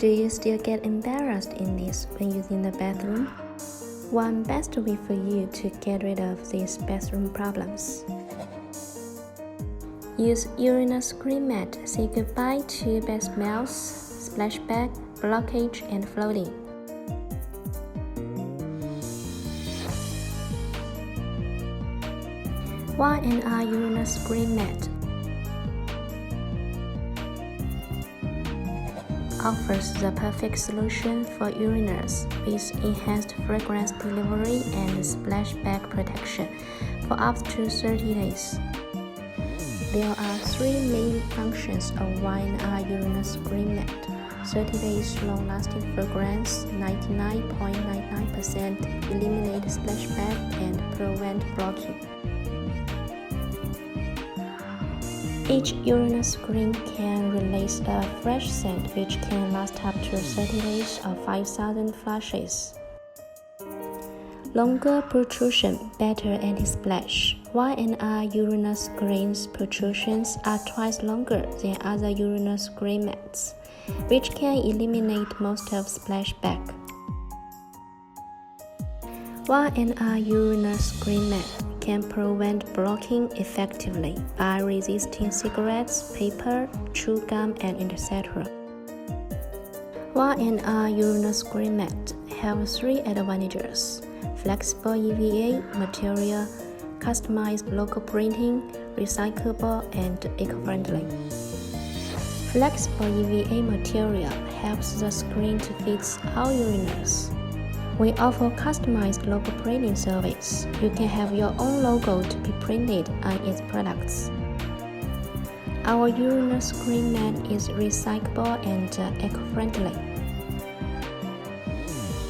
Do you still get embarrassed in this when using the bathroom? One best way for you to get rid of these bathroom problems. Use urinal screen mat. Say goodbye to bad smells, splashback, blockage, and floating. Y&R urinal screen mat offers the perfect solution for urinals with enhanced fragrance delivery and splashback protection for up to 30 days. There are three main functions of Y&R urinal screen mat: 30 days long-lasting fragrance, 99.99% eliminate splashback, and prevent blocking. Each urinal screen can release a fresh scent which can last up to 30 days or 5,000 flushes. Longer protrusion, better anti-splash. Y&R urinal screens protrusions are twice longer than other urinal screen mats, which can eliminate most of splashback. Y&R urinal screen mat can prevent blocking effectively by resisting cigarettes, paper, chew gum, and etc. Y&R urinal screen mat have three advantages: flexible EVA material, customized logo printing, recyclable, and eco-friendly. Flexible EVA material helps the screen to fit all urinals. We offer customized logo printing service. You can have your own logo to be printed on its products. Our urinal screen mat is recyclable and eco-friendly.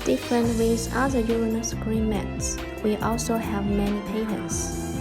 Different with other urinal screen mats, we also have many patents.